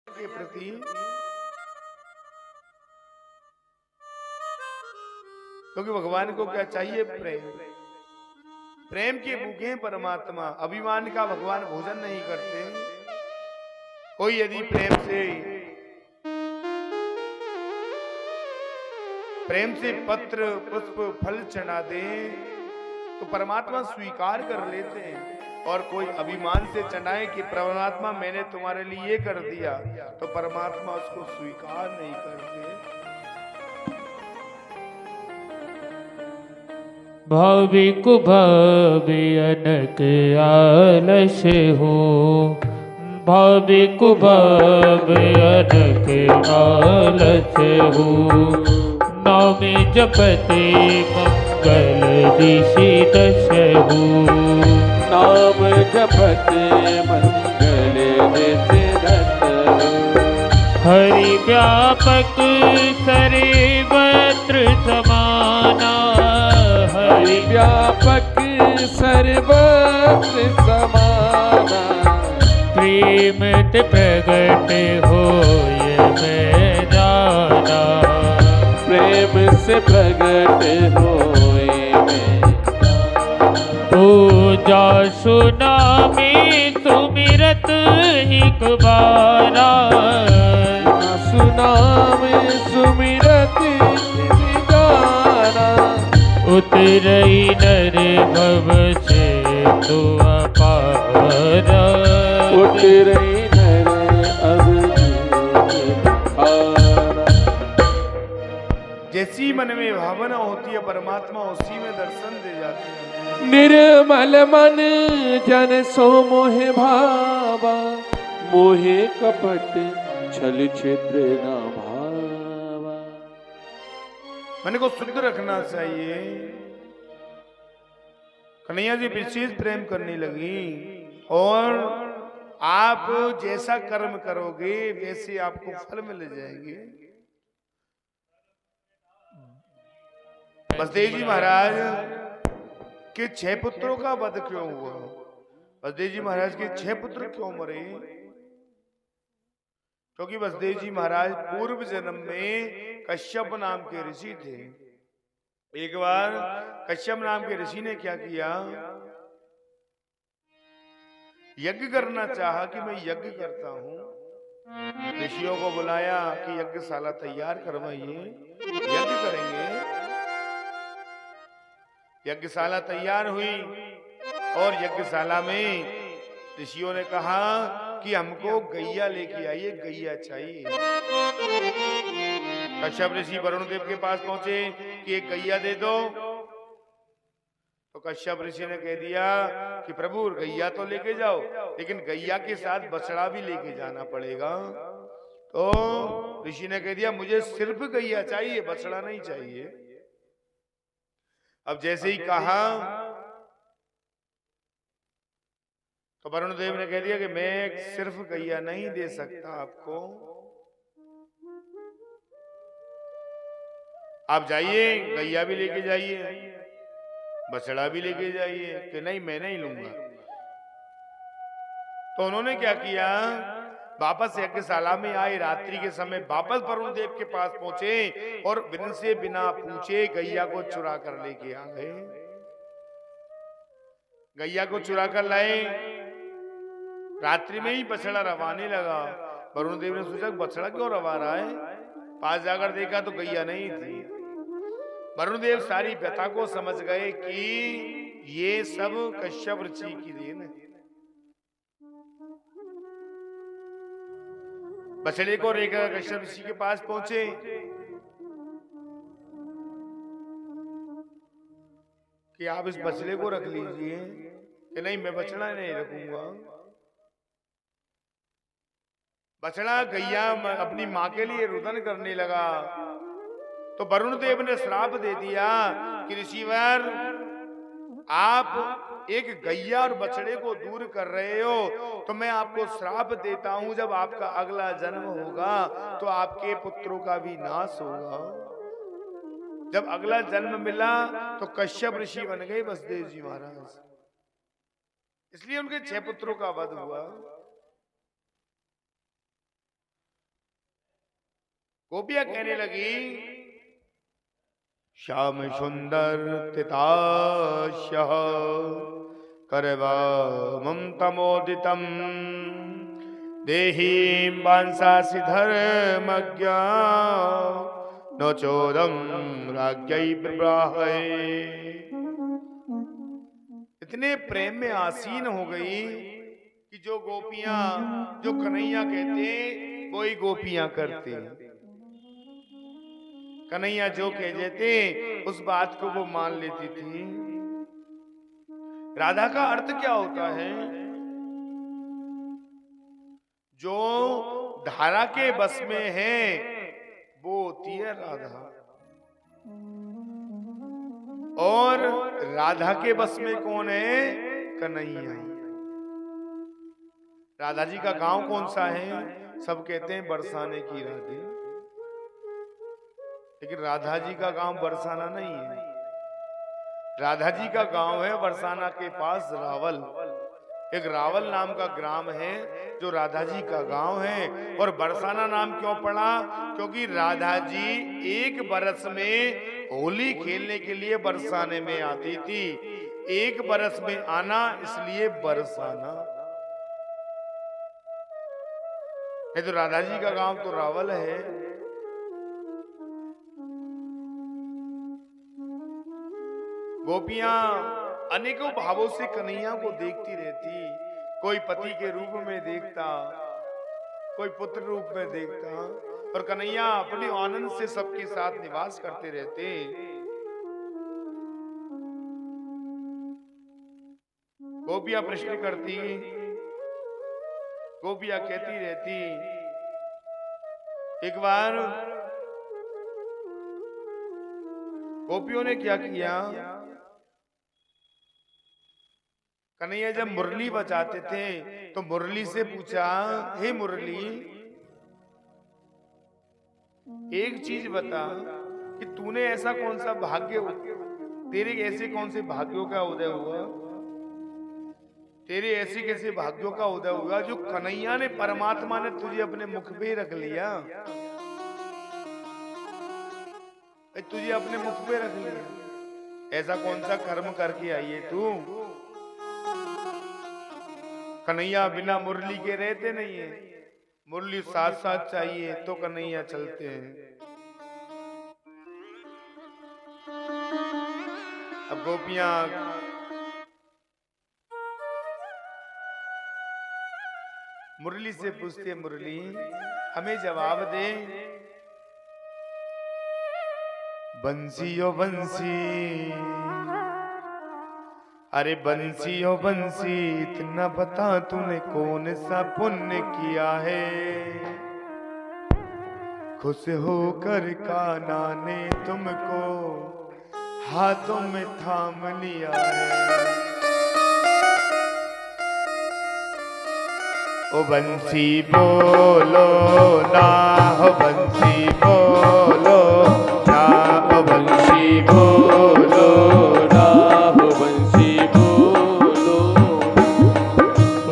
के प्रति क्योंकि भगवान को क्या चाहिए? प्रेम। प्रेम के भूखे हैं परमात्मा। अभिमान का भगवान भोजन नहीं करते। कोई यदि प्रेम से पत्र पुष्प फल चढ़ा दे तो परमात्मा स्वीकार कर लेते हैं। और कोई अभिमान से चढ़ाए कि परमात्मा मैंने तुम्हारे लिए ये कर दिया, तो परमात्मा उसको स्वीकार नहीं करते। भाविक भावी अनक आलस हो, भाविक भावी अनक आलस हो। नाम जपते मंगल ऋषि दशहु, नाम जपते मंगल ऋषि दशहु। हरि व्यापक सर्वत्र समाना, हरि व्यापक सर्वत्र समाना। प्रेम ते प्रगट होय मैं जाना, प्रेम से प्रगट होए मैं। पूजा सुनामी सुमिरत हिक बारा, सुनाम सुमिरत गाना। उतरई नर भव से तो अपारा, उतरई नर अब आरा। जैसी मन में भावना होती है परमात्मा उसी में दर्शन दे जाते हैं। निर्मल मन जन सो मोहे भावा, मोहे कपट छल छिद्र न भावा। मन को शुद्ध रखना चाहिए। कन्हैया जी विशेष प्रेम करने लगी और आप जैसा कर्म करोगे वैसे आपको फल मिल जाएंगे। बसदेव जी महाराज के 6 पुत्रों का वध क्यों हुआ? बसदेव जी महाराज के 6 पुत्र क्यों मरे? क्योंकि बसदेव जी महाराज पूर्व जन्म में कश्यप नाम के ऋषि थे। एक बार कश्यप नाम के ऋषि ने क्या किया? यज्ञ करना चाहा कि मैं यज्ञ करता हूं। ऋषियों को बुलाया कि यज्ञशाला तैयार करवाइए, यज्ञ करेंगे। यज्ञशाला तैयार हुई और यज्ञशाला में ऋषियों ने कहा कि हमको गैया लेके आइए, गैया चाहिए। कश्यप ऋषि वरुण देव के पास पहुंचे कि एक गैया दे दो। तो कश्यप ऋषि ने कह दिया कि प्रभु गैया तो लेके जाओ, लेकिन गैया के साथ बछड़ा भी लेके जाना पड़ेगा। तो ऋषि ने कह दिया मुझे सिर्फ गैया चाहिए, बछड़ा नहीं चाहिए। अब जैसे ही कहा तो वरुण देव ने कह दिया कि मैं सिर्फ गैया नहीं दे सकता आपको, आप जाइए गैया भी लेके जाइए, बछड़ा भी लेके जाइए। कि नहीं मैं नहीं लूंगा। तो उन्होंने क्या किया? वापस यज्ञशाला में आए, रात्रि के समय वापस वरुण देव के पास पहुंचे और से बिना पूछे गैया को चुरा कर लेके आ गए। गैया को चुरा कर लाए, रात्रि में ही बछड़ा रवाने लगा। वरुण देव ने सोचा बछड़ा क्यों रवा रहा है, पास जाकर देखा तो गैया नहीं थी। वरुण देव सारी व्यथा को समझ गए कि ये सब कश्यप ऋषि की देन है। बछड़े को लेकर कश्यप ऋषि के पास पहुंचे। कि आप इस बछड़े को रख लीजिए। कि नहीं मैं बछड़ा नहीं रखूंगा। बछड़ा गैया अपनी मां के लिए रुदन करने लगा। तो वरुण देव ने श्राप दे दिया कि ऋषिवर आप एक गैया और बछड़े को दूर कर रहे हो, तो मैं आपको श्राप देता हूं जब आपका अगला जन्म होगा तो आपके पुत्रों का भी नाश होगा। जब अगला जन्म मिला तो कश्यप ऋषि बन गए बसदेव जी महाराज। इसलिए उनके 6 पुत्रों का वध हुआ। गोपियां कहने लगी, श्याम सुंदर तिताश्यः करवामं तमोदितं देहि वांसासि धर्मज्ञा न चोदम राज्ञै प्रब्राहे। इतने प्रेम में आसीन हो गई कि जो गोपियां, जो कन्हैया कहते वो ही गोपियां करते। कन्हैया जो कह देते उस बात को वो मान लेती थी। राधा का अर्थ क्या होता है? जो धारा के बस में है वो होती है राधा, और राधा के बस में कौन है? कन्हैया। राधा जी का गांव कौन सा है? सब कहते हैं बरसाने की राधे, लेकिन राधा जी का गांव बरसाना नहीं है। राधा जी का गांव है बरसाना के पास रावल। एक रावल नाम का ग्राम है जो राधा जी का गांव है। और बरसाना नाम क्यों पड़ा? क्योंकि राधा जी एक बरस में होली खेलने के लिए बरसाने में आती थी। एक बरस में आना, इसलिए बरसाना। ये तो राधा जी का गांव तो रावल है। गोपियां अनेकों भावों से कन्हैया को देखती रहती। कोई पति के रूप में देखता, कोई पुत्र रूप में देखता, और कन्हैया अपने आनंद से सबके साथ निवास करते रहते। गोपियां प्रश्न करती, गोपियां कहती रहती। एक बार गोपियों ने क्या किया? कन्हैया जब मुरली बजाते थे तो मुरली से पूछा, हे मुरली, एक चीज बता कि तूने ऐसा कौन सा भाग्य, तेरे ऐसे कौन से भाग्यों का उदय हुआ, तेरे ऐसे कैसे भाग्यों का उदय हुआ जो कन्हैया ने, परमात्मा ने तुझे अपने मुख पे रख लिया, तुझे अपने मुख पे रख लिया। ऐसा कौन सा कर्म करके आई है तू? कन्हैया बिना मुरली के रहते नहीं है, मुरली साथ साथ चाहिए तो कन्हैया चलते हैं। अब गोपियां मुरली से पूछते, मुरली हमें जवाब दे। बंसी ओ बंसी, अरे बंसी ओ बंसी, इतना बता तूने कौन सा पुण्य किया है, खुश होकर कान्हा ने तुमको हाथों में थाम लिया है। ओ बंसी बोलो ना, हो बंसी बोलो ना, ओ बंसी बोलो ना, हो बंसी बोलो।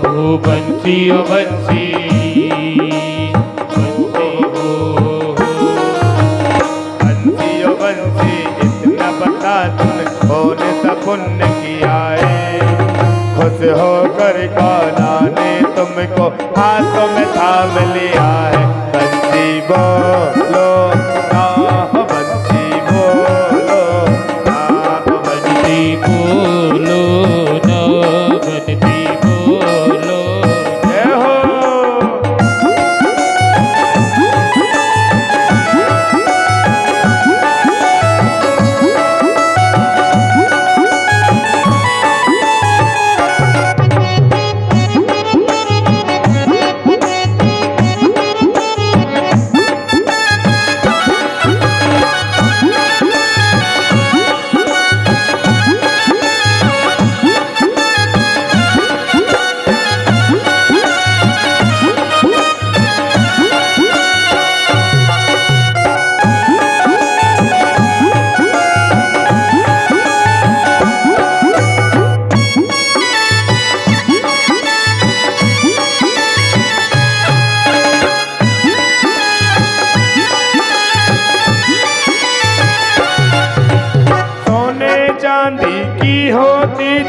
ओ बंसी ओ बंसी, बंसी ओ बंसी, इतना बता तुमने कौन सा पुण्य किया है, खुश होकर कान्हा ने तुमको हाथों में थाम लिया है। बंसी बोलो ना, हो बंसी बोलो ना, हो बंसी बोलो ना, बंसी बोलो। जय हो।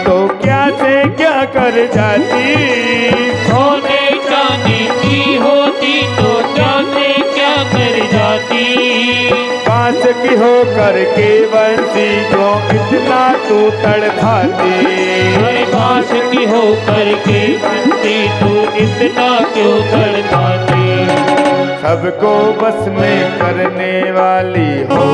तो क्या से क्या कर जाती, सोने चांदी की होती तो क्या से क्या कर जाती। बांस की हो करके बंसी जो इतना तू तड़पाती, अरे बांस की हो करके बंसी तू इतना क्यों तड़पाती। सबको बस में करने वाली हो,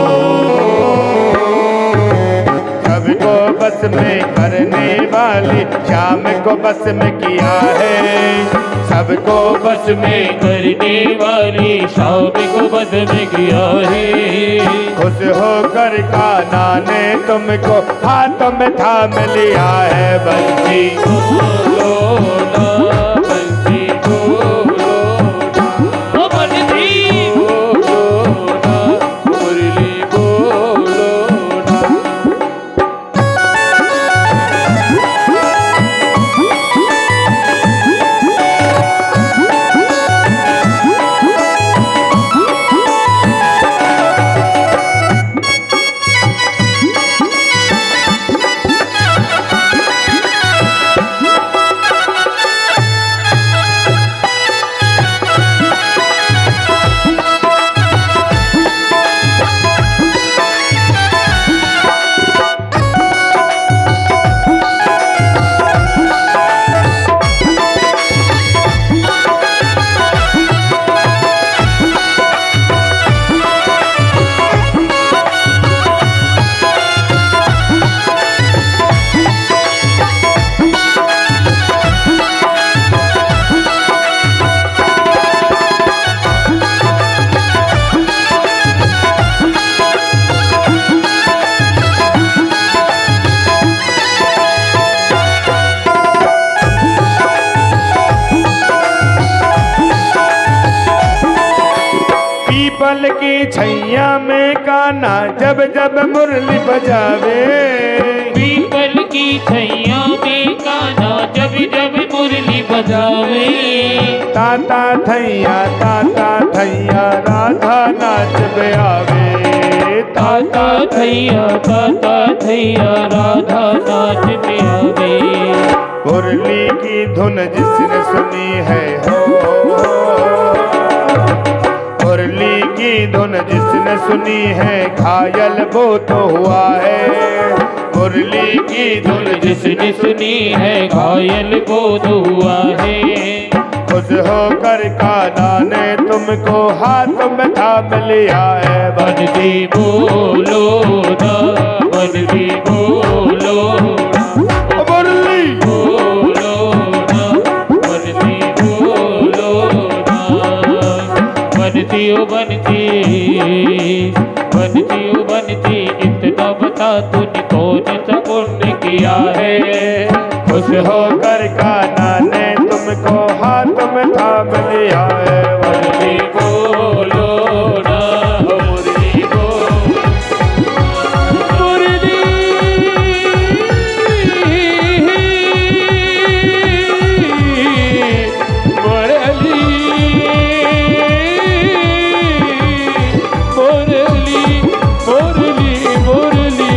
सबको बस में करने वाली श्याम को बस में किया है, सबको बस में करने वाली शाम को बस में किया है। खुश होकर कान्हा ने तुमको हाथ में थाम लिया है बंसी, बोलो ना बंसी बोलो ना, ओ बंसी बोलो ना, मुरली बोलो ना। पीपल की छैया में कान्हा जब जब मुरली बजावे, पीपल की छैया में कान्हा जब जब मुरली बजावे। ताता थैया राधा नाच आवे, ताता थैया राधा नाच में आवे। मुरली की धुन जिसने सुनी है हो, मुरली की धुन जिसने सुनी है घायल वो तो हुआ है, मुरली की धुन जिसने सुनी है घायल वो तो हुआ है। खुश होकर कान्हा ने तुमको हाथ में थाम लिया है बंसी बोलो ना, बंसी बोलो ना, मुरली बोलो ना, बंसी बोलो ना। बंसी ओ बंसी, बंसी ओ बंसी, इतना बता तूने कौन सा पुण्य किया है। खुश होकर कान्हा ने तुमको हाथ में थाम लिया है मुरली बोलो ना, मुरली बोलो मुरली मुरली मुरली मुरली मुरली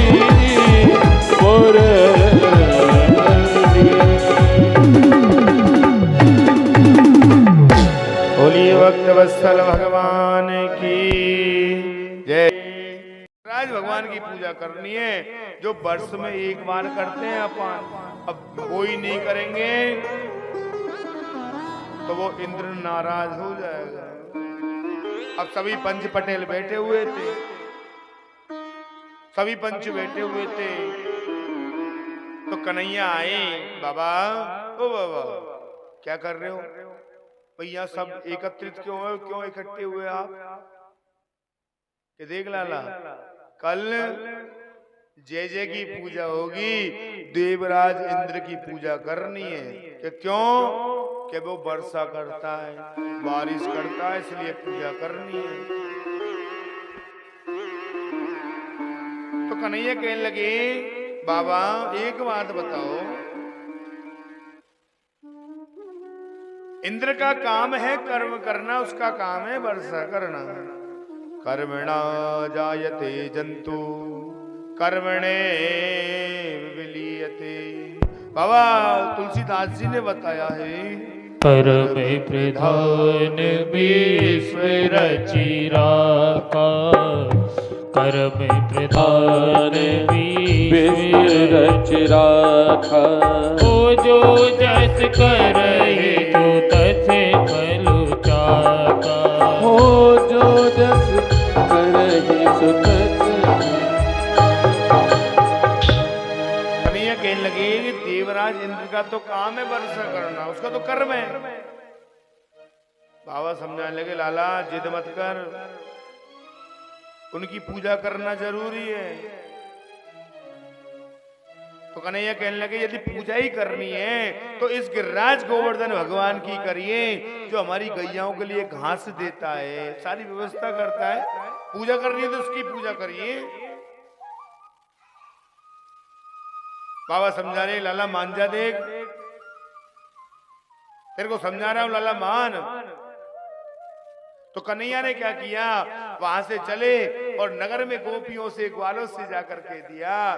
होली भक्त वत्सल भगवान की जय। राज भगवान की पूजा करनी है जो वर्ष में एक बार करते हैं अपन, अब कोई नहीं करेंगे तो वो इंद्र नाराज हो जाएगा। अब सभी पंच पटेल बैठे हुए थे, सभी पंच बैठे हुए थे तो कन्हैया आए, बाबा ओ बाबा क्या कर रहे हो भैया, सब एकत्रित क्यों हो, क्यों इकट्ठे हुए आप? कि देख लाला कल जय जय की पूजा होगी, देवराज इंद्र की पूजा करनी है। कि क्यों? कि वो वर्षा करता है, बारिश करता है, इसलिए पूजा करनी है। तो कन्हैया कहने लगे, बाबा एक बात बताओ, इंद्र का काम है कर्म करना, उसका काम है वर्षा करना। कर्मणा जायते जंतु कर्मणे विलीयते गीयते। बाबा तुलसीदास जी ने बताया है, परम प्रधान विश्व रचि राखा, करम प्रधान विश्व रच राखा। ओ जो जस करहि तो तथे फल चाखा। हो जो जस करहि सो तस। कन्हैया कहने लगे कि देवराज इंद्र का तो काम है वर्षा करना, उसका तो कर्म है। बाबा समझाने लगे, लाला जिद मत कर, उनकी पूजा करना जरूरी है। तो कन्हैया कहने लगे यदि पूजा ही करनी है तो इस गिरिराज गोवर्धन भगवान की करिए, जो हमारी गैयाओं के लिए घास देता है, सारी व्यवस्था करता है। पूजा करनी है तो उसकी पूजा करिए। बाबा समझा रहे, लाला मान जा, देख तेरे को समझा रहा हूं, लाला मान। तो कन्हैया ने क्या किया, वहां से चले और नगर में गोपियों से ग्वालों से जाकर कह दिया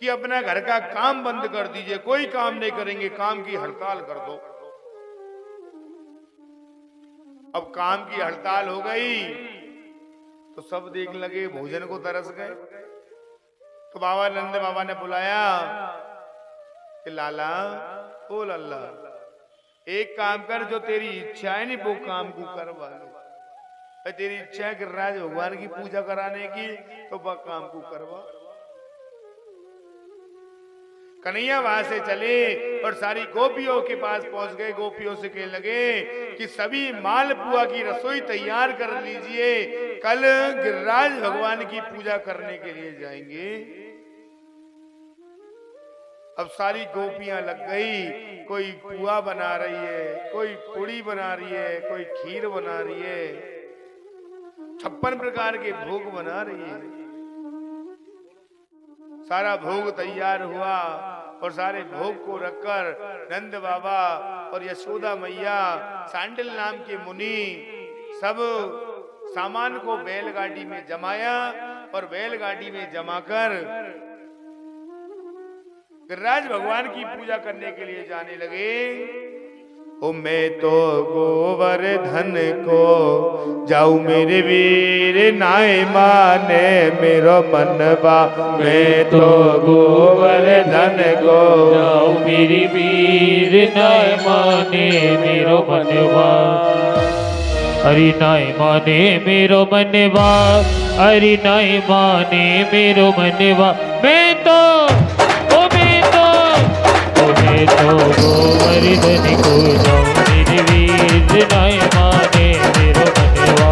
कि अपना घर का काम बंद कर दीजिए, कोई काम नहीं करेंगे, काम की हड़ताल कर दो। अब काम की हड़ताल हो गई तो सब देखने लगे, भोजन को तरस गए। तो बाबा नंद बाबा ने बुलाया कि लाला ओ लल्ला, एक काम कर, जो तेरी इच्छा है नहीं वो काम को करवा लो। तेरी इच्छा है गिरिराज भगवान की पूजा कराने की, तो वह काम को करवा। कन्हैया वहां से चले और सारी गोपियों के पास पहुंच गए। गोपियों से कहने लगे कि सभी मालपुआ की रसोई तैयार कर लीजिए, कल गिरिराज भगवान की पूजा करने के लिए जाएंगे। अब सारी गोपियां लग गई, कोई पुआ बना रही है, कोई पूड़ी बना रही है, कोई खीर बना रही है, 56 प्रकार के भोग बना रही है। सारा भोग तैयार हुआ और सारे भोग को रखकर नंद बाबा और यशोदा मैया, सांडिल नाम के मुनि, सब सामान को बैलगाड़ी में जमाया और बैलगाड़ी में जमाकर गिरिराज भगवान की पूजा करने के लिए जाने लगे। ओ मैं तो गोवर्धन को जाऊं मेरे वीर, नाय माने मेरो मनवा। मैं तो गोवर्धन को जाऊं मेरी वीर, नाय माने मेरो मनवा। हरि नाय माने मेरो मनवा, हरि नाय माने मेरो मनवा। मैं तो गोवर्धन को जाऊं मेरे वीर, नाय माने मेरो मनवा।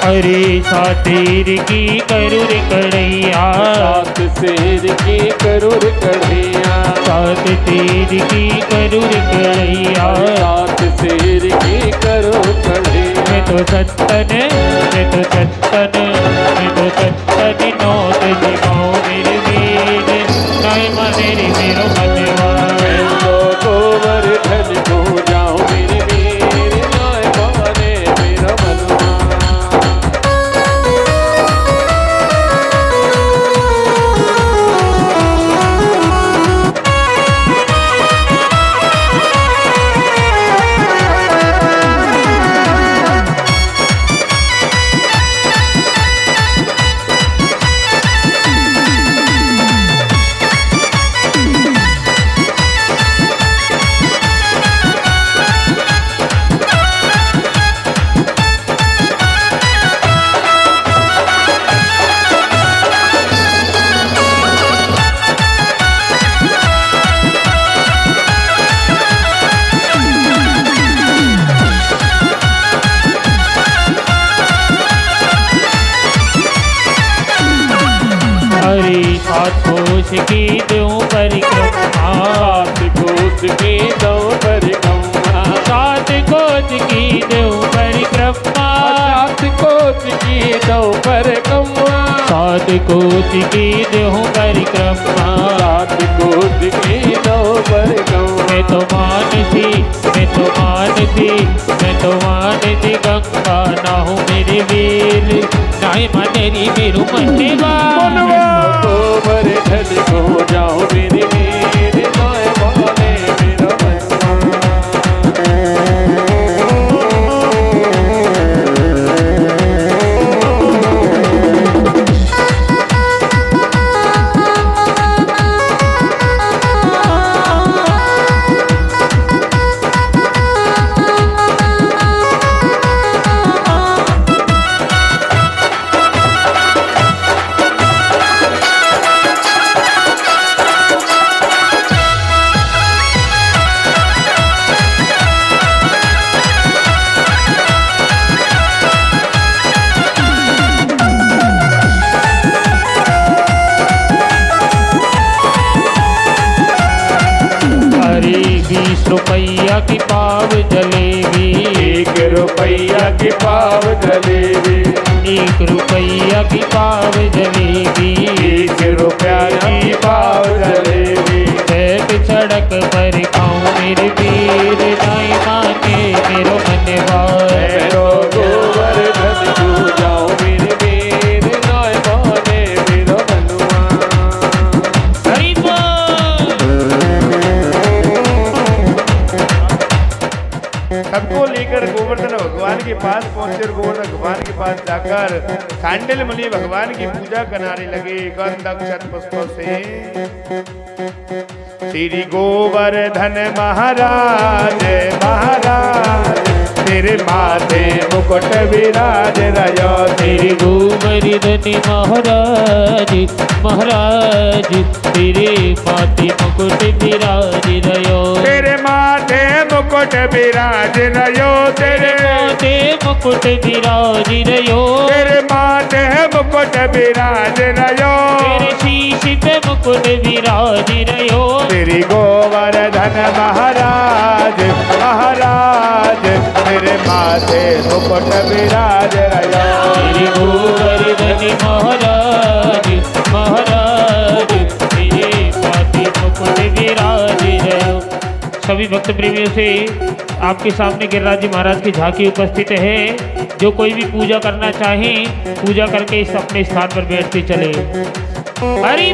अरे सातेर की करूर कढ़ैया, सात शेर की करूर कढ़ैया, सात तीर की करूर कढ़ैया, सात शेर की करूर कढ़ैया। मैं तो सत्तन, मैं तो सत्तन, मैं तो सत्तन नौत दिखाऊं मेरे वीर, नाय माने मेरो मनवा। मैं तो गोवर्धन को जाऊं मेरे वीर, नाय माने मेरा मनवा। सात कोश की दूं परिक्रमा, सात कोश दो परिक्रमा, सात कोटि की देहूँ परिक्रमा, सात कोटि की दो परिक्रमा। मैं तो मानसी, मैं तो मानसी, मैं तो मानसी गंगा ना हूँ मेरे वीर, नाय मनेरी मेरू मनवा। गोबर धन को जाओ मेरे वीर, नाय माने मेरा रुपया की पाव जलेबी, 1 रुपया की पाव जलेबी, 1 रुपया की पाव जलेबी, 1 रुपया की पाव जलेबी। बैठ सड़क पर खाऊं मेरे वीर, नाय माने मेरो मनवा। मेरो गोबर धन को जाओ मेरे वीर, नाय माने मेरो मनवा। हरि सबको लेकर गोवर्धन भगवान के पास पहुंचे और गोवर्धन भगवान के पास जाकर सांडिल मुनि भगवान की पूजा कराने लगे गंध अक्षत पुष्पों से। श्री गोवर्धन महाराज महाराज तेरे माथे मुकुट विराज रयो। तेरे गोवर्धन महाराज महाराज तेरे माथे मुकुट विराज रयो। तेरे माथे मुकुट विराज रयो। तेरे माथे मुकुट विराज रयो। तेरे माथे मुकुट विराज रयो। तेरे शीश पे मुकुट विराज रयो। तेरी गोवर्धन महाराज महाराज तेरे माथे मुकुट विराज रयो। तेरे गोवर्धन महाराज महाराज तेरे माथे मुकुट विराज रयो। सभी भक्त प्रेमियों से आपके सामने गिरिराज जी महाराज की झांकी उपस्थित है। जो कोई भी पूजा करना चाहे पूजा करके इस अपने स्थान पर बैठते चले। हरि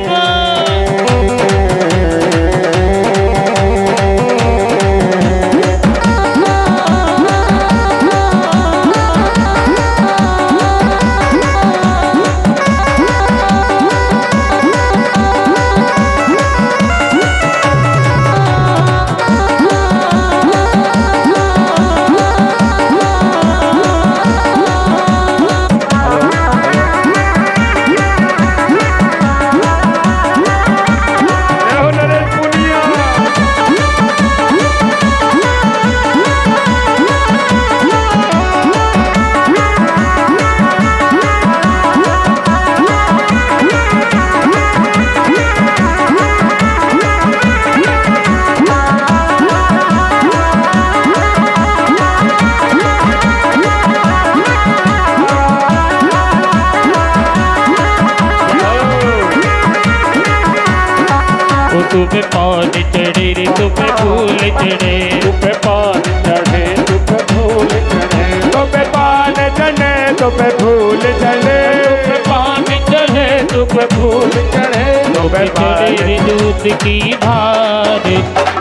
तुम्हें पान चढ़े रे तुम्हें फूल चढ़े। तुम्हें पान चढ़े तुम्हें फूल चढ़े। तुम्हें पान चढ़े तुम्हें फूल चढ़े। तुम्हें पान चढ़े तुम्हें फूल चढ़े। तुम्हें चढ़े दूध की धार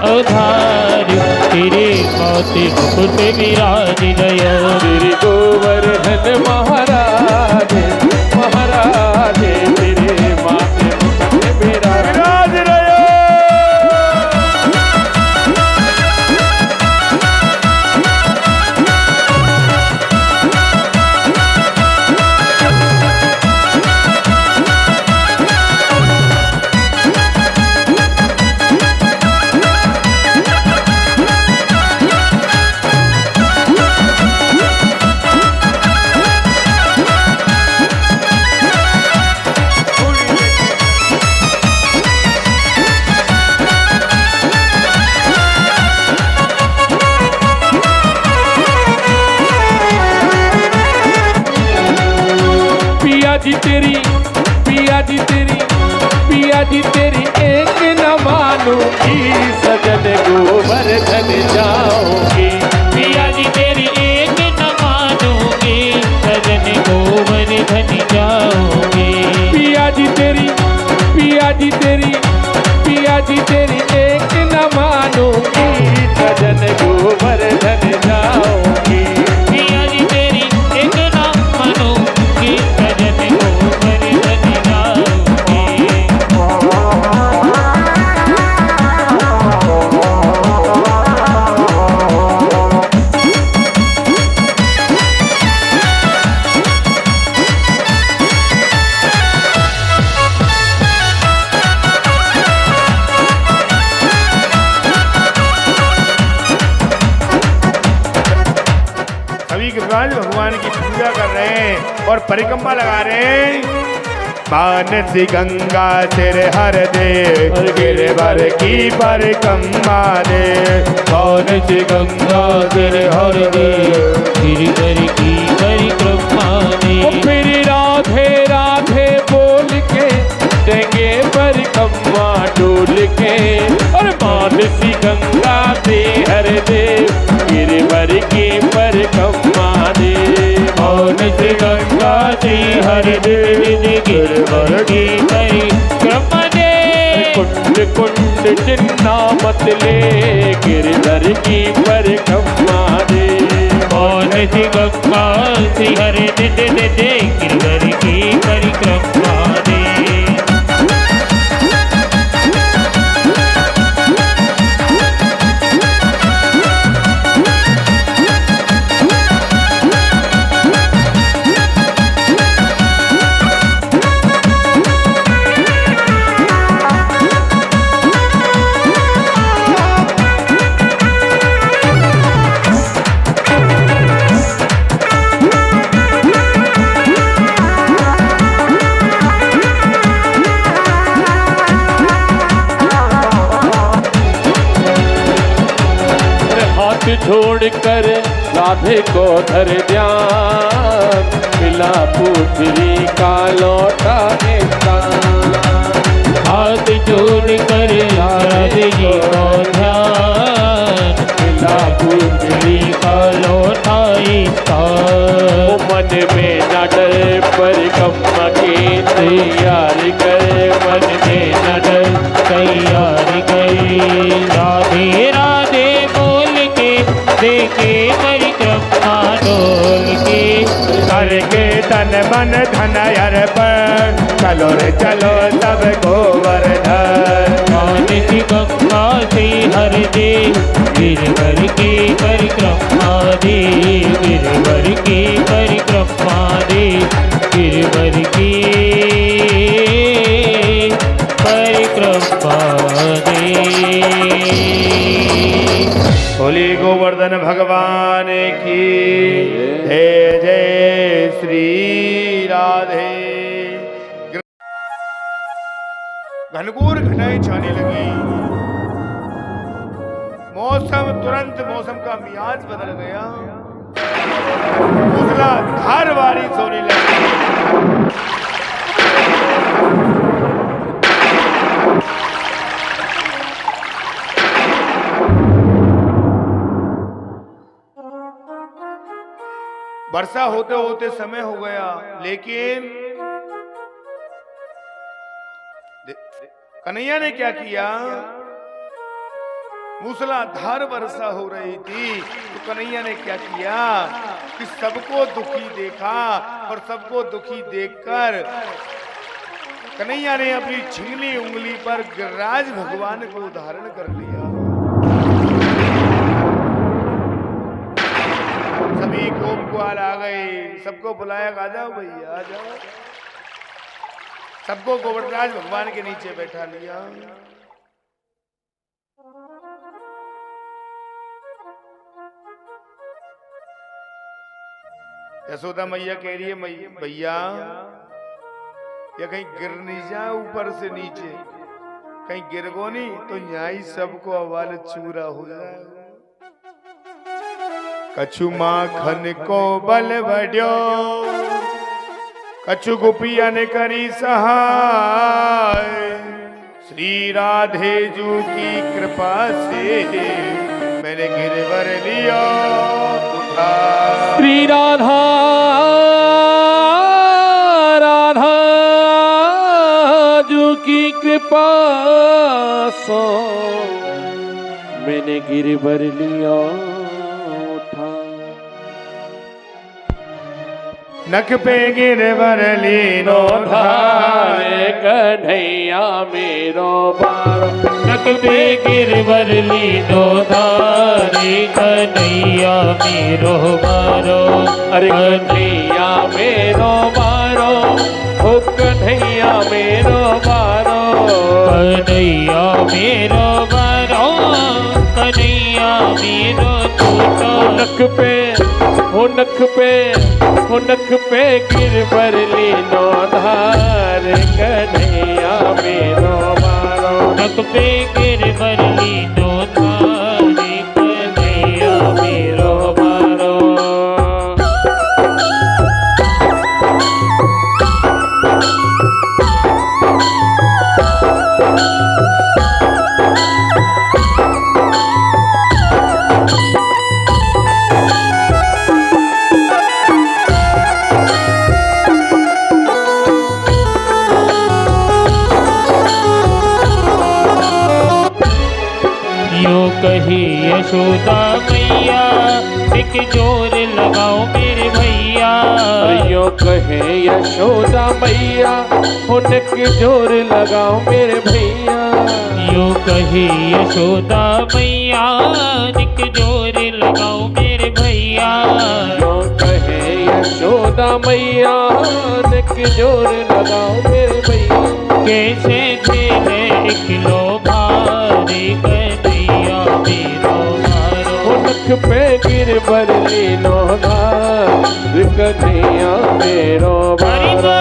उधार तेरे माथे मुकुट विराज रयो। तेरी गोवर्धन महाराज महाराज तेरे माथे मुकुट विराज रयो। जी तेरी पिया जी तेरी पिया जी तेरी एक न मानूंगी सजन गोवर्धन जाऊंगी पिया जी तेरी एक न मानूंगी सजन गोवर्धन जाऊंगी पिया जी तेरी पिया जी तेरी पिया जी तेरी एक न मानूंगी सजन गोवर्धन जाऊंगी पिया जी तेरी एक न मानूंगी सजन गोवर्धन जाऊंगी सभी गिरिराज भगवान की पूजा कर रहे हैं और परिक्रमा लगा रहे हैं। मानसी गंगा सिर हर दे गिरवर की परिक्रमा दे मानसी गंगा सिर हर दे गिरवर की परिक्रमा दे फिर राधे राधे बोल के देंगे परिक्रमा डोल के और मानसी गंगा से हर दे गिरवर की परिक्रमा दे मानसी गंगा से हर दे गिरवर की परिक्रमा दे कुंड कुंड चिन्ना मत ले गिरधर की परिक्रमा दे मानसी गंगा से हर दे गिरवर की परिक्रमा दे छोड़ कर राधे को धर ध्यान मिला पुत्री का लौटा हाथ जोड़ कर राधे जी को ध्यान मिला पुत्री का लौटा मन में न डर परिक्रमा की तैयारी करे मन में न डर तैयारी कर राधे राधे बोल के देखे परिक्रमा डोल के करके तन मन धन अर्पण चलो रे चलो सब गोवर्धन मानसी गंगा से हर दे गिरवर की परिक्रमा दे गिरवर की परिक्रमा दे गिरवर की परिक्रमा दे। बोली गोवर्धन भगवान की जय जय श्री राधे। घनघोर घटाएं छाने लगी। तुरंत मौसम का मियाज बदल गया। मूसलाधार बारिश होने लगी। वर्षा होते होते समय हो गया, लेकिन कन्हैया ने क्या किया? मूसलाधार वर्षा हो रही थी तो कन्हैया ने क्या किया कि सबको दुखी देखा और सबको दुखी देखकर कन्हैया ने अपनी छिंगली उंगली पर गिरिराज भगवान को धारण कर लिया। सभी गोपकुआल आ गए, सबको बुलाया, आ जाओ भैया आ जाओ। सबको गोवर्धराज भगवान के नीचे बैठा लिया। यशोदा मैया कह रही है, भैया या कहीं गिर नहीं जाए ऊपर से नीचे, कहीं गिर गो नहीं तो यहाँ ही सबको अवाल चूरा हो जाए। कछु माखन को बल बढ़्यो, कछु गोपिया ने करी सहाय, श्री राधे जू की कृपा से मैंने गिरवर लिया उठा। श्री राधा राधा जू की कृपा सो मैंने गिरवर लिया उठा। नख पे गिरवर लीनो धारे कन्हैया मेरो बारो। नख पे गिरवर लीनो धारे कन्हैया मेरो बारो। अरे कन्हैया मेरो बारो, ओ कन्हैया मेरो बारो। कन्हैया मेरो बारो, कन्हैया मेरो टूटो। नख पे हो नख पे हो नख पे गिरवर लीनो धार कन्हैया मेरो बारो। नख पे गिरवर लीनो धारे कन्हैया मेरो बारो। कही यशोदा मैया एक जोर लगाओ मेरे भैया। यो कहे यशोदा मैया उनक जोर लगाओ मेरे भैया। यो कही यशोदा मैया एक जोर लगाओ मेरे भैया। यो कहे यशोदा मैया उनक जोर लगाओ मेरे भैया। कैसे झेले एक लो भारी कन्हैया मेरो बारो। नख पे गिरवर लीनो धार कन्हैया मेरो बारो।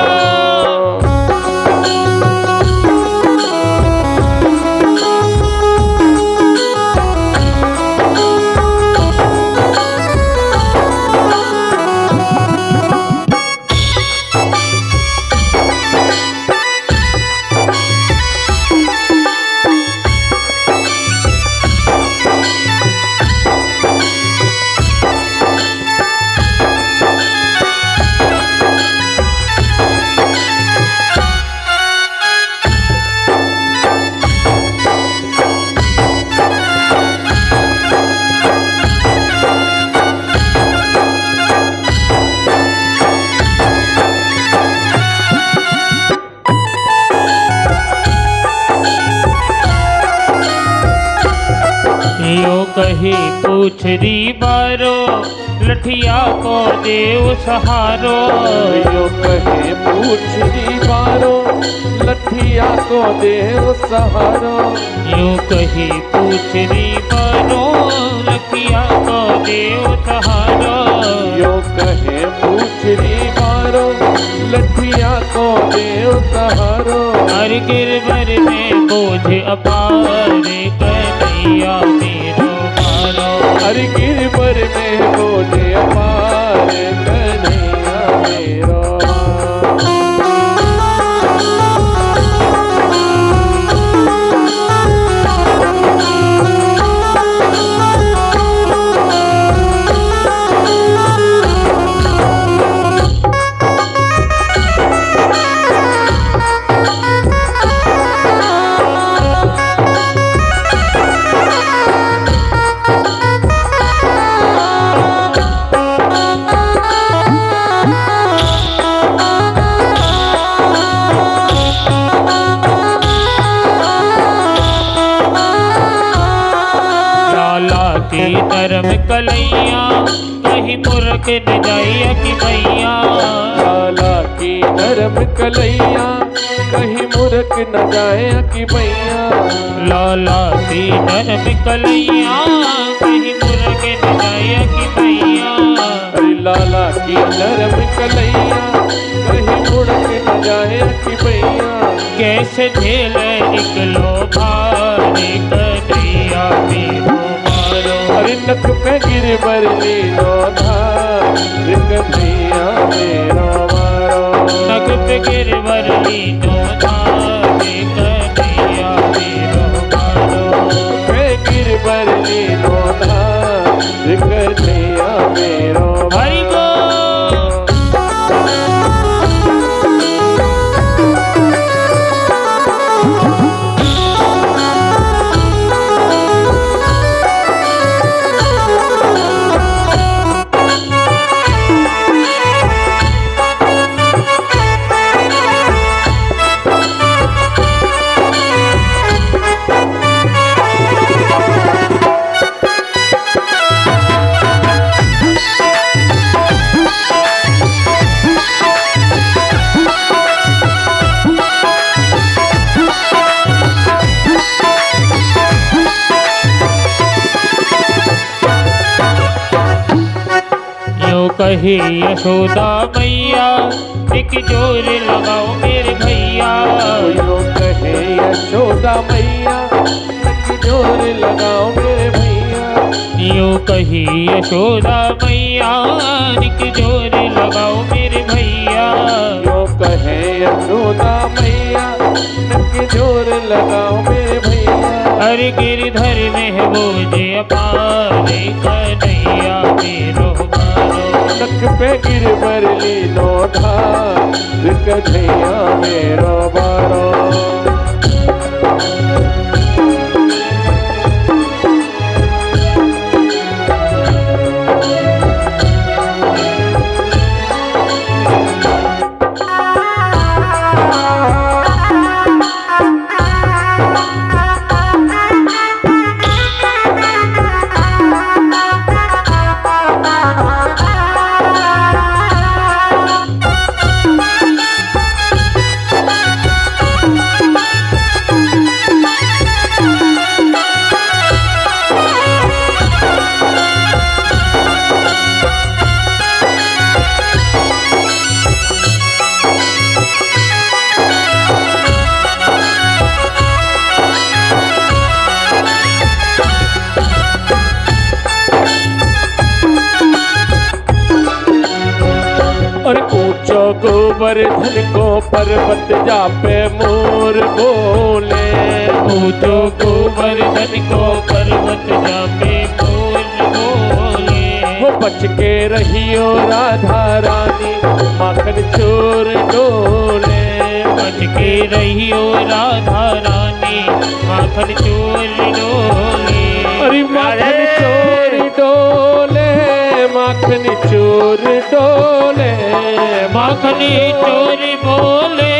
यो कही पूछरी बारो लठिया को देव सहारो। यो कहे पूछरी बारो लठिया को देव सहारो। यो कही पूछरी बारो लठिया को देव सहारो। यो कहे पूछरी बारो लठिया को देव सहारो। हर गिरवर में बोझ अपार कन्हैया मेरो बारो। हर गिरवर में बोझ अपार कन्हैया मेरो। की नरम कलैया कहीं मूर्ख न जाइया कि भैया। लाला की नरम कलैया कहीं मूर्ख न जाए कि भैया। लाला की नरम कलैया कहीं मूर्ख न जाइया कि भैया। अरे लाला की नरम कलैया कहीं मूर्ख न जाए कि भैया। कैसे झेले एक लो भारी कन्हैया मेरो बारो। अरे नख पे गिरवर लीनो धार कन्हैया मेरो बारो। पे गिरवर लीनो धारे कन्हैया मेरो मारो। पे गिरवर लीनो धारे कन्हैया मेरो हरि बोल। कही यशोदा मैया एक जोर लगाओ मेरे भैया। यो कहे यशोदा मैया एक जोर लगाओ मेरे भैया। यो कही यशोदा मैया एक जोर लगाओ मेरे भैया। यो कहे यशोदा मैया एक जोर लगाओ मेरे भैया। अरे गिरधर में है बोझ अपार कन्हैया मेरो मारो। नख पे गिरवर लीनो धार कन्हैया मेरो मारो। गोवर्धन को पर्वत जापे मोर बोले। ऊंचो गोवर्धन को पर्वत जापे मोर बोले। वो बच के रहियो राधा रानी माखन चोर डोले। बच के रहियो राधा रानी माखन चोर डोले। अरे माखन चोर डोले माखन चोर डोले। माखन चोर बोले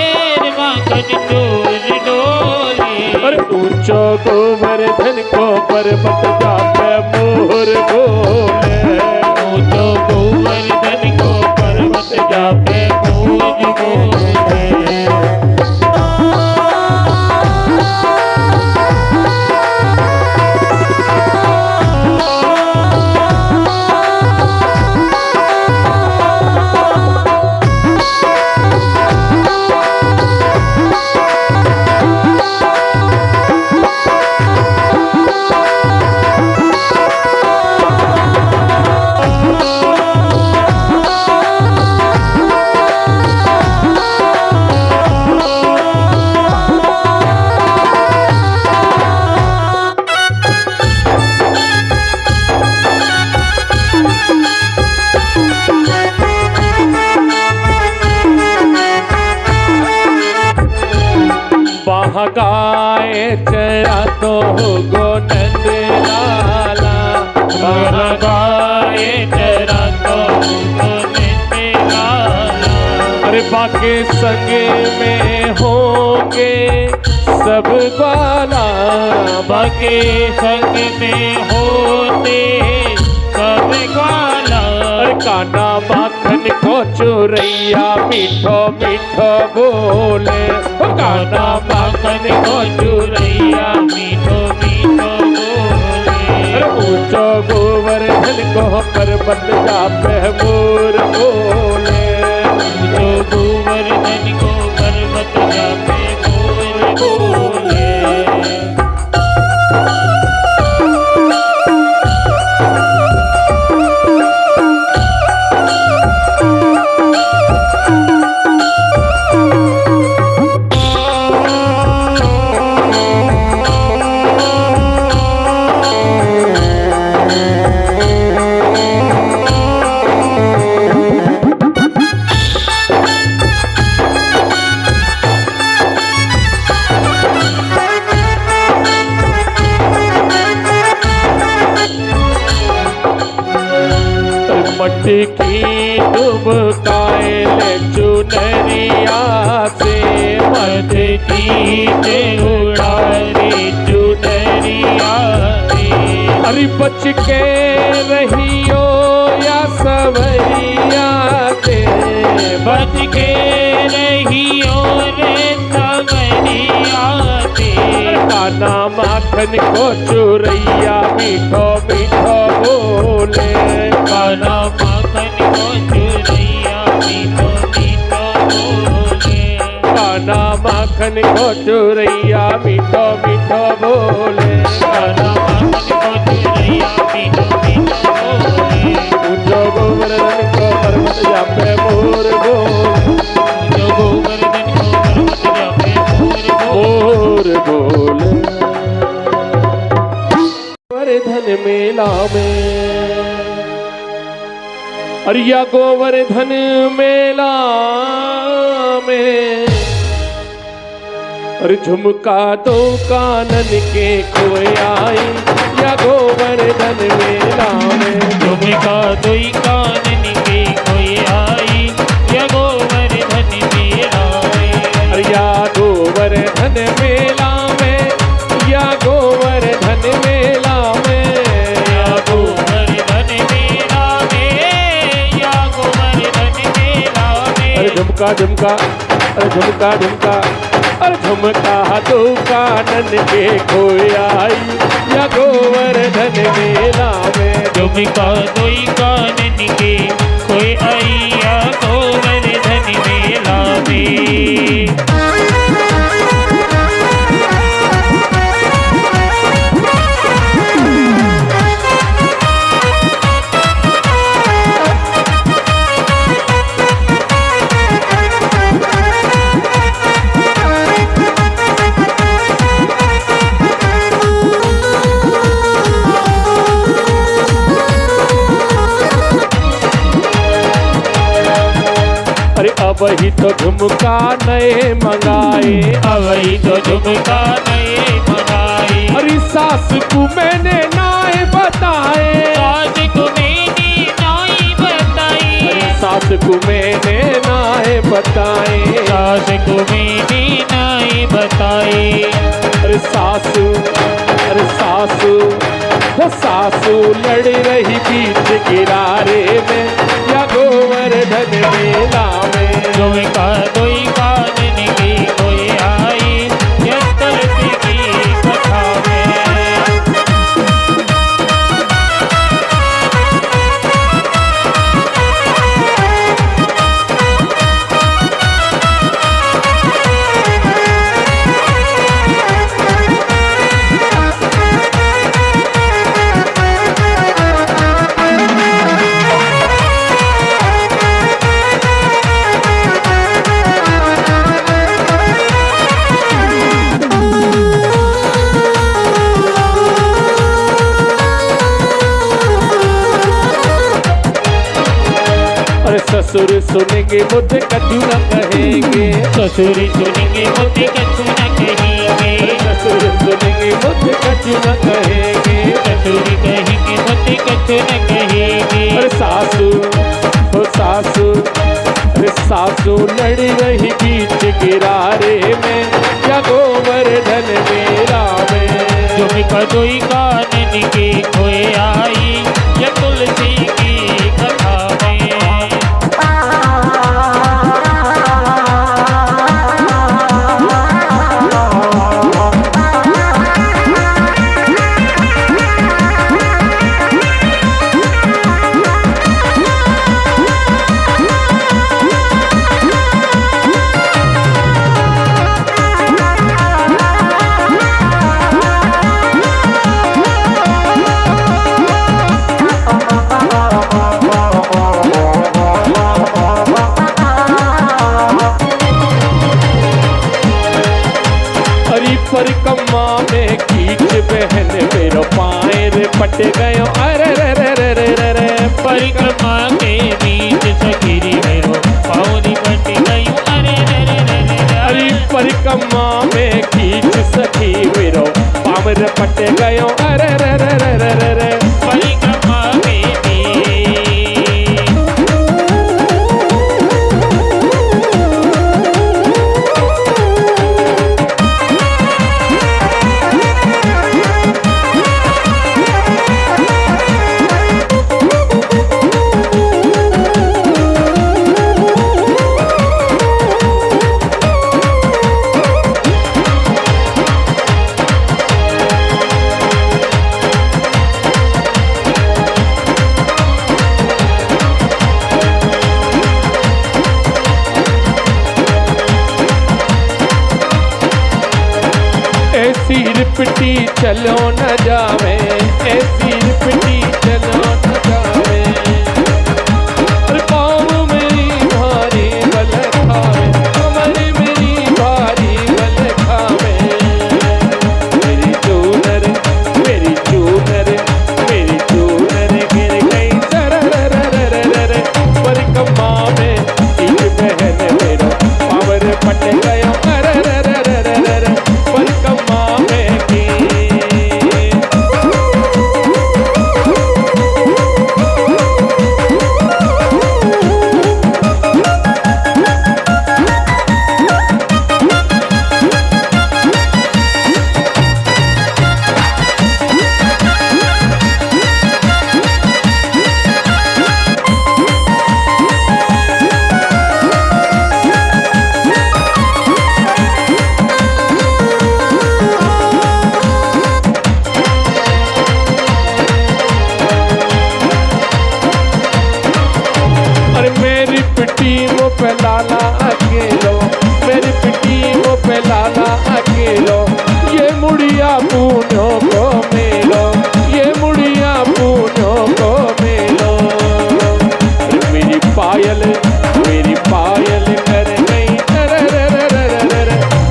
माखन चोर डोले। और ऊंचो गोवर्धन को पर्वत जापे मोर बोले। ऊंचो गोवर्धन को पर्वत जापे मोर बोले। गाए चरा तो गोनंद लाला। गाए चरा तो गोनंद लाला। अरे बाके संग में होंगे सब ग्वाला। बाके संग में होते सब ग्वाला। अरे काना माखन को चोरैया मीठो मीठो बोले। काना माखन को चोरैया मीठो मीठो बोले। ऊंचो गोवर्धन को पर्वत जापे मोर बोले। ऊंचो गोवर्धन को पर्वत जापे मोर बोले। मटकी डुबकाए ले चुनरिया से, मटकी से उड़ाए चुनरिया से। अरे बच के रहियो या सवरिया से, बच के रहियो रे सवरिया से। काना माखन को चुरैया मीठो मीठो बोले, काना माखन को चुरैया मीठो मीठो बोले। काना माखन को चुरैया मीठो मीठो बोले, काना माखन को चुरैया मीठो मीठो बोले। ऊंचो गोवर्धन को पर्वत जापे मोर बोले, जो गोवर्धन को पर्वत जापे मोर बोले। मोर बोले। गोवर्धन मेला में, अरिया गोवर्धन मेला में, अरे झुमका दो कानन के खोए आई, या गोवर्धन मेला में। झुमका दोई कानन के कोई आई, या गोवर्धन मेला में। अरे या गोवर्धन मेला में, या गोवर्धन मेला में, या गोवर्धन मेला में, या गोवर्धन मेला में। अरे झुमका झुमका, अरे झुमका झुमका, अरे झुमका दो कानन के खोए आई, या गोवर्धन मेला में। झुमका दोई कानन के कोई आई, या गोवर्धन मेला में। अरे अब ही तो झुमका नए मंगाए, अवई तो झुमका नए मंगाए। अरे सास को मैंने नाए बताए, सास को मैंने नाई बताई। अरे सास को मैंने नाए बताए, सास को मैंने नाई बताई। अरे सासू, अरे सासू, वो सासू लड़ रही बीच किनारे में, या गोवर्धन मेला में। झुमका दोई कानन की कोई आई, या तुलसी की कथा में। अरे ससुर सुनेंगे मुझे कछु न कहेंगे, ससुर सुनेंगे मुझे कछु न कहेंगे। ससुर सुनेंगे मुझे कछु न कहेंगे, ससुर कहेंगे मुझे कछु न कहेंगे। अरे सासू, ओ सासू, अरे सासू लड़ रही बीच किनारे में, या गोवर्धन मेला में। झुमका दोई कानन के खोए आई, या तुलसी की कथा में। परिक्रमा में खींच बहन मेरो पाए रे पट गयो, अरे रे रे रे रे रे रे। परिक्रमा के बीच सखीरी मेरो पाँव पट गयो, अरे रे रे रे रे रे। अरे परिक्रमा में खींच सखी मेरो पाँव रे पट गयो, अरे रे रे रे रे रे रे। परिक्रमा के बीच रिपटी चलो न जावे, ऐसी रिपटी चलो न जावे। और पाँव मेरी भारी बल खावे, कमर मेरी भारी बल खावे। मेरी चूनर मेरी चूनर मेरी चूनर गिर गई सररररररर। परिक्रमा में एक बहन मेरा पावर पट गया अररररररर। परिक्रमा में की पे लाला अकेलो, मेरी पिटी पे लाला अकेलो। ये मुड़िया पूनों को मेलो, ये मुड़िया पूनों को मेलो। मेरी पायल कर गई अररररररर।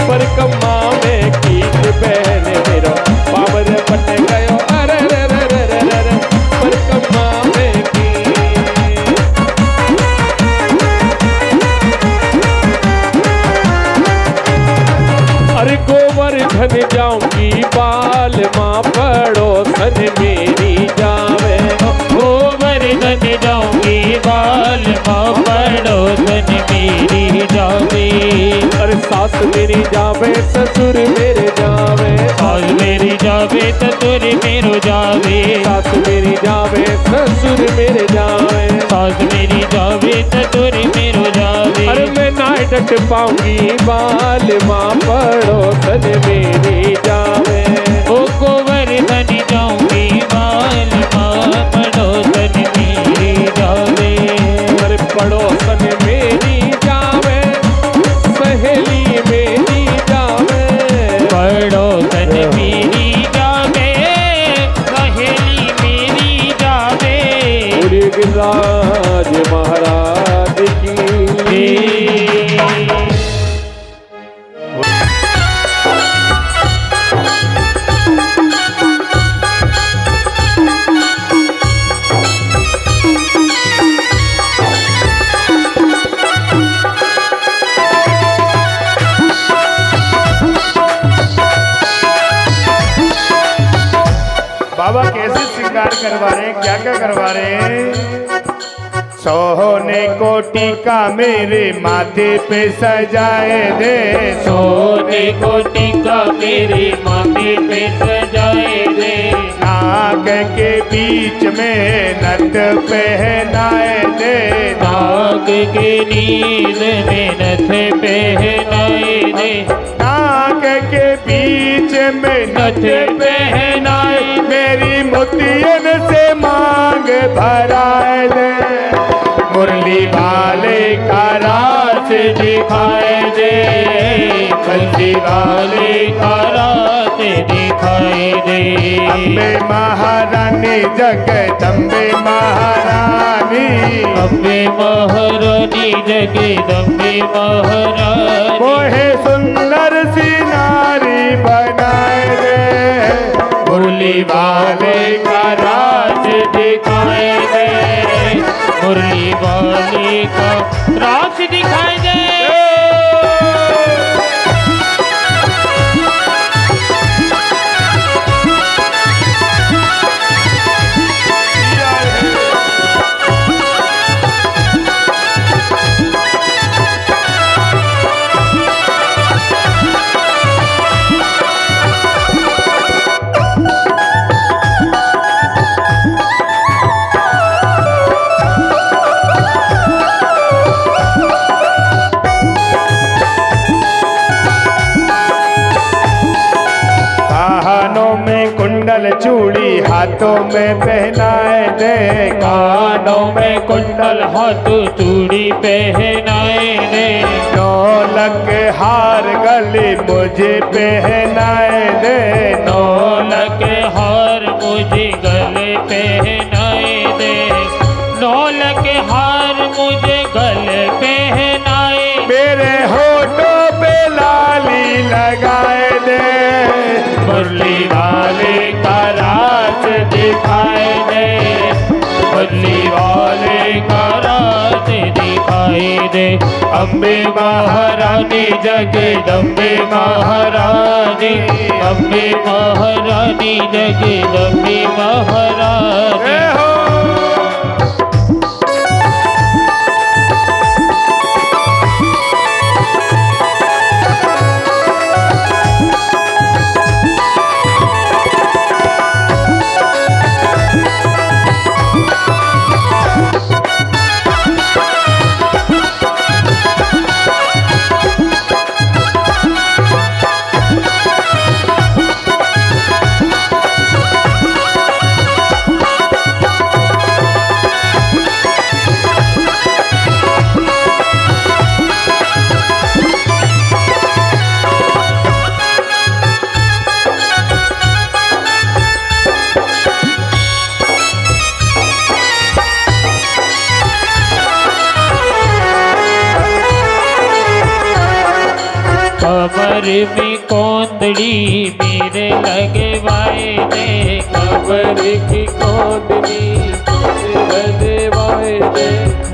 परिक्रमा में कीट बहन मेरा पावर पट गयो अररररररर। परिक्रमा में की अरे गोवर्धन जाऊंगी बाल माँ पड़ोसन मेरी जावे। गोवर्धन जाऊंगी बाल माँ पड़ोसन मेरी जावे। अरे सास मेरी जावे ससुर मेरे जावे। सास मेरी जावे ससुर मेरो जावे। सास मेरी जावे ससुर मेरे जावे। सास मेरी जावे ससुर मेरो जावे। अरे मैं ना डट पाऊंगी बाल माँ पड़ोसन मेरी जावे। ओ गोवर्धन जाऊंगी बाल माँ पड़ोसन मेरी जावे। अरे पड़ोसन मेरी जावे, सहेली मेरी जावे। पड़ोसन मेरी जावे, सहेली मेरी जावे। राज महाराज की बाबा कैसे श्रृंगार करवा रहे हैं, क्या क्या करवा रहे हैं? सोने को टीका मेरे माथे पे सजाए दे। सोने को टीका मेरे माथे पे सजाए दे। नाक के बीच में नथ पहनाए दे। नाक के नींद में नथ पहनाए दे। नाक के बीच में नथ पहनाए, मेरी मोतियन से मांग भराए दे। मुरली वाले का रास दिखाए दे। मुरली वाले का रास दिखाए दे। अम्बे महारानी जगदम्बे महारानी। अम्बे महारानी जगदम्बे महारानी। मोहे सुंदर सी नारी बनाए दे। मुरली वाले का राज दिखाए दे। मुरली वाले का रास दिखाई दे। चूड़ी हाथों में पहनाए दे। कानों में कुंडल हाथ चूड़ी पहनाए दे। नौ ढोलक हार गले मुझे पहनाए दे, ढोलक हार मुझे गले पहनाए दे, ढोलक हार मुझे गले पहनाए, मेरे होठों पे लाली लगाए दे, मुरली वाले का राज दिखाए दे, मुरली वाले का राज दिखाई दे। अम्बे महारानी जगदम्बे महारानी, अम्बे महारानी जगदम्बे महारानी। कमर में कोंदड़ी मेरे लगे वाए दे, कमर की कोंदड़ी लगे वाए दे,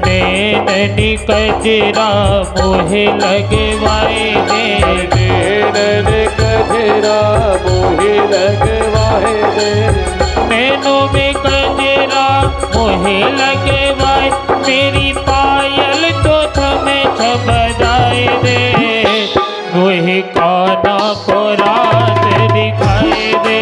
नैननी कजरा मोहे लगे वाए दे, नैनन कजरा मोहे लगे वाए दे, नैनों में कजरा मोहे लगे वाए, मेरी पायल तो थमे छबजाए दे, मोहे काना को रात दिखाई दे,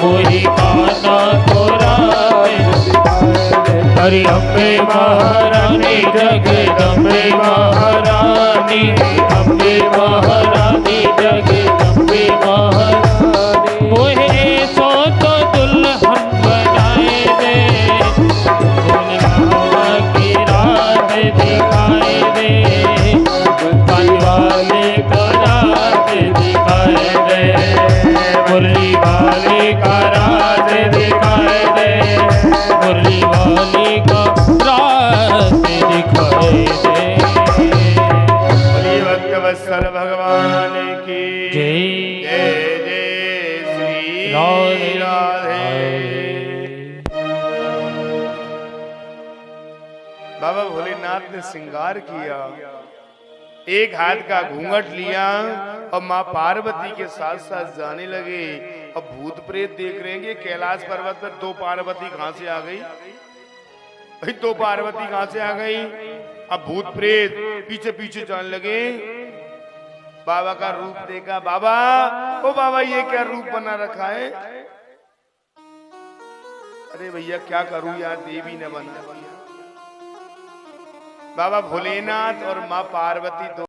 मोहे काना को रात दिखाई दे। हरि अम्बे महारानी जगदम्बे महारानी, अम्बे महारानी जगदम्बे महारानी, मोहे सो तो दुल्हन बनाए दे, भोले बाबा की रात दिखाए दे, वाले का राज दिखाए दे, मुरली वाले का राज दिखाए दे, मुरली वाले का राज दिखाए दे। बोलिए भक्तवत्सल भगवान की जय। जय जय श्री राधे राधे। बाबा भोलेनाथ ने श्रृंगार किया, एक हाथ का घूंघट लिया और माँ पार्वती के साथ साथ जाने लगे। अब भूत प्रेत देख रहे हैं कि कैलाश पर्वत पर दो पार्वती कहां से आ गई, भाई दो पार्वती कहां से आ गई। अब भूत प्रेत पीछे पीछे जाने लगे। बाबा का रूप देखा, बाबा ओ बाबा ये क्या रूप बना रखा है। अरे भैया क्या करूं यार, देवी ने बना दिया। बाबा भोलेनाथ और माँ पार्वती दो